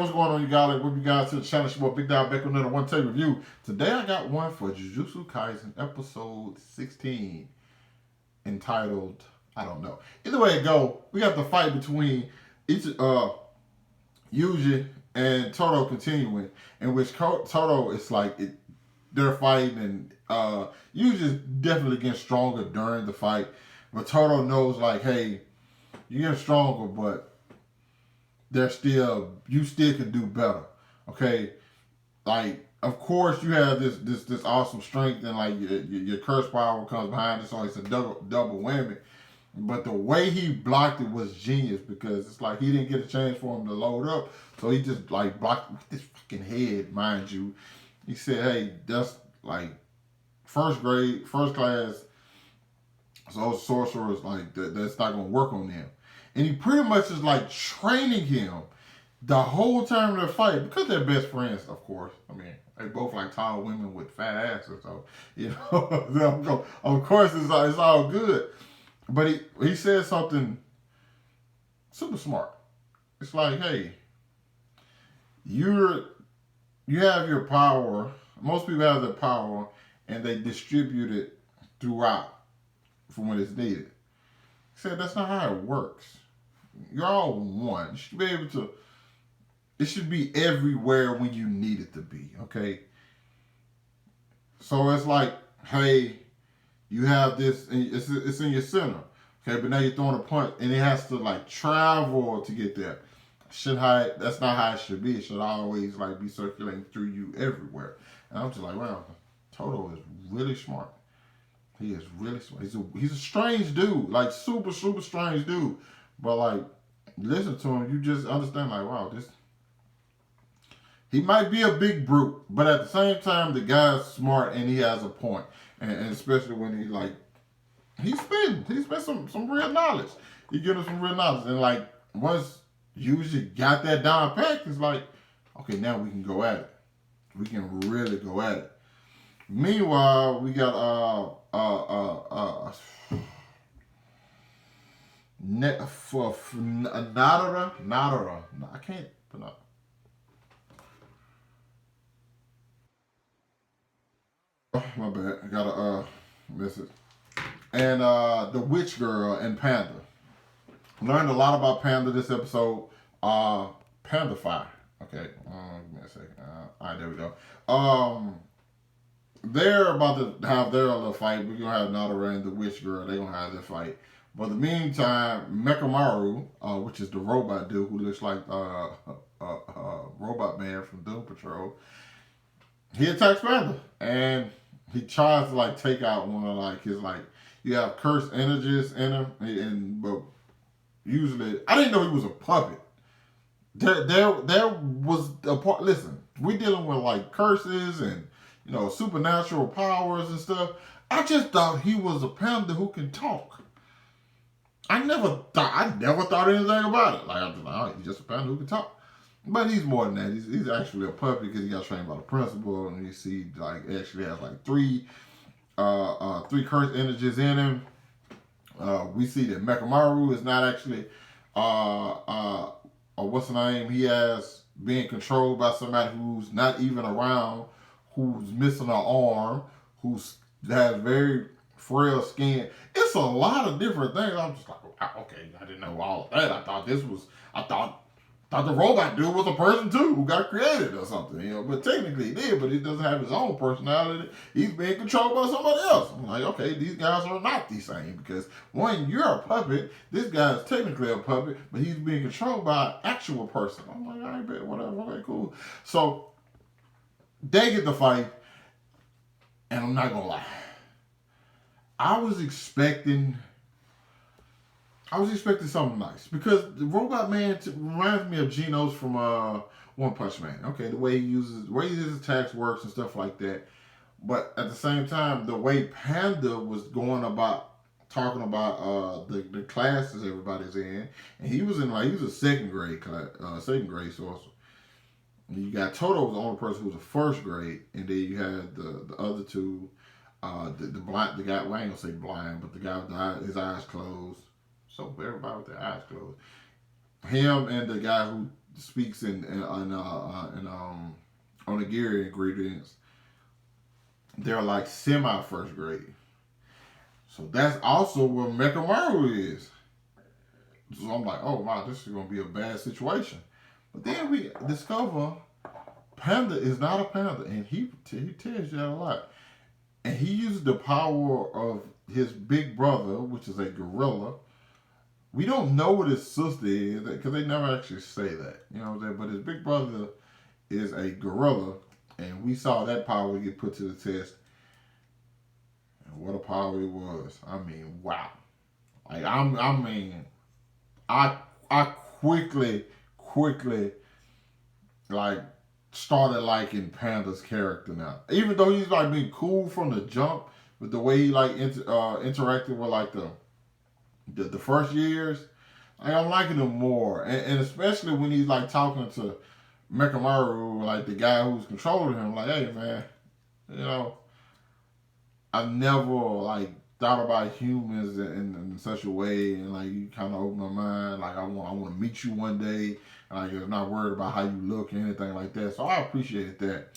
What's going on, you guys? Welcome you guys to the channel. It's your boy Big Dog back with another one take review. Today I got one for Jujutsu Kaisen episode 16 entitled, I don't know. Either way it go, we got the fight between Yuji and Todou continuing, in which Todou is like they're fighting, and Yuji is definitely getting stronger during the fight, but Todou knows like, hey, you're getting stronger, but you still can do better. Okay, like of course you have this awesome strength, and like your curse power comes behind it, so it's a double whammy. But the way he blocked it was genius, because it's like he didn't get a chance for him to load up, so he just like blocked with his fucking head, mind you. He said, "Hey, that's like first class, so sorcerers like that's not gonna work on them." And he pretty much is like training him the whole time of the fight, because they're best friends, of course. I mean, they both like tall women with fat asses, so of course it's all good. But he said something super smart. It's like, hey, you have your power. Most people have their power, and they distribute it throughout for when it's needed. He said that's not how it works. You're all one. You should be able to. It should be everywhere when you need it to be. Okay. So it's like, hey, you have this, and it's in your center. Okay, but now you're throwing a punch, and it has to like travel to get there. That's not how it should be. It should always like be circulating through you everywhere. And I'm just like, wow, Todou is really smart. He is really smart. He's a strange dude, like super strange dude. But like, listen to him, you just understand like, wow, he might be a big brute, but at the same time, the guy's smart and he has a point. And especially when he spent some real knowledge. He give him some real knowledge. And like, once you usually got that down packed, it's like, okay, now we can go at it. We can really go at it. Meanwhile, we got Nadara. I can't pronounce. Oh, my bad. I gotta miss it. And the witch girl and Panda. Learned a lot about Panda this episode. Panda Fire. Okay. Give me a second. All right, there we go. They're about to have their little fight. We're gonna have Nadara and the witch girl. They're gonna have their fight. But in the meantime, Mechamaru, which is the robot dude who looks like Robot Man from Doom Patrol, he attacks Panda, and he tries to like take out one of like his like, you have cursed energies in him, but usually I didn't know he was a puppet. There was a part. Listen, we dealing with like curses and supernatural powers and stuff. I just thought he was a panda who can talk. I never thought anything about it. Like I was like, oh, he's just a panda who can talk. But he's more than that. He's actually a puppy, because he got trained by the principal, and you see like actually has like three cursed energies in him. We see that Mechamaru is not actually what's the name? He has being controlled by somebody who's not even around, who's missing an arm, who has very frail skin. It's a lot of different things. I'm just like, okay, I didn't know all of that. I thought the robot dude was a person too who got created or something, but technically he did, but he doesn't have his own personality. He's being controlled by somebody else. I'm like, okay, these guys are not the same, because one, you're a puppet, this guy is technically a puppet, but he's being controlled by an actual person. I'm like, all right, bet, whatever, okay, cool. So they get the fight, and I'm not gonna lie, I was expecting something nice, because the Robot Man reminds me of Genos from One Punch Man. Okay, the way his attacks works and stuff like that. But at the same time, the way Panda was going about talking about the classes everybody's in, and he was a second grade sorcerer. And you got Todou was the only person who was a first grade, and then you had the other two, the guy. Well, I ain't gonna say blind, but the guy with his eyes closed. So everybody with their eyes closed. Him and the guy who speaks in onigiri ingredients, they're like semi first grade. So that's also where Mechamaru is. So I'm like, oh wow, this is gonna be a bad situation. But then we discover Panda is not a panda, and he tells you that a lot. And he uses the power of his big brother, which is a gorilla. We don't know what his sister is because they never actually say that. You know what I'm saying? But his big brother is a gorilla, and we saw that power get put to the test. And what a power it was! I mean, wow! Like I mean, I quickly like started liking Panda's character now. Even though he's like being cool from the jump, with the way he like interacted with like the first years, like, I'm liking him more, and especially when he's like talking to Mechamaru, like the guy who's controlling him, like, hey man, you know, I never like thought about humans in such a way, and like you kind of open my mind. Like I want to meet you one day, and like I'm not worried about how you look or anything like that. So I appreciated that.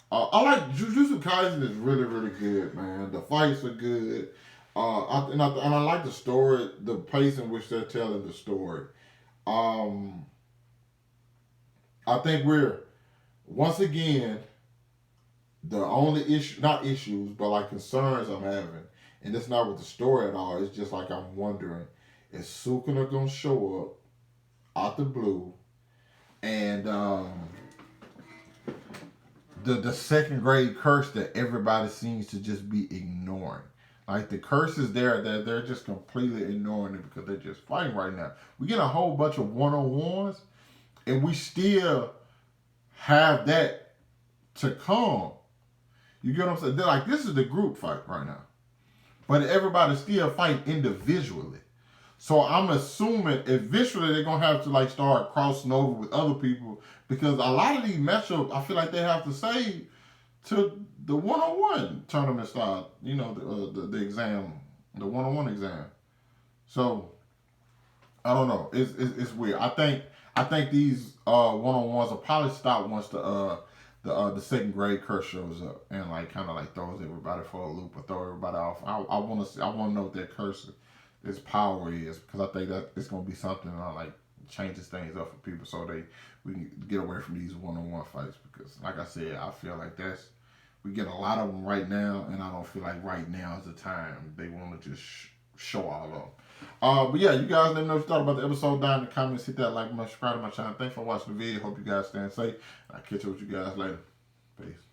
I like Jujutsu Kaisen is really good, man. The fights are good. I like the story, the pace in which they're telling the story. Um, I think we're once again the only issue, not issues, but like concerns I'm having, and it's not with the story at all. It's just like I'm wondering, is Sukuna gonna show up out the blue, and the second grade curse that everybody seems to just be ignoring. Like the curse is there that they're just completely ignoring it because they're just fighting right now. We get a whole bunch of one-on-ones, and we still have that to come. You get what I'm saying? They're like, this is the group fight right now. But everybody still fight individually. So I'm assuming eventually they're gonna have to like start crossing over with other people because a lot of these matchups I feel like they have to save to the one-on-one tournament style. You know, the exam, the one-on-one exam. So I don't know. It's weird. I think these one-on-ones will probably stop once the second grade curse shows up and like kind of like throws everybody for a loop or throw everybody off. I want to know what that curse its power is because I think that it's gonna be something that like changes things up for people so we can get away from these one-on-one fights because like I said I feel like we get a lot of them right now and I don't feel like right now is the time they want to just show all of them. But yeah, you guys let me know what you thought about the episode down in the comments. Hit that like button, subscribe to my channel. Thanks for watching the video. Hope you guys staying safe. I'll catch up with you guys later. Peace.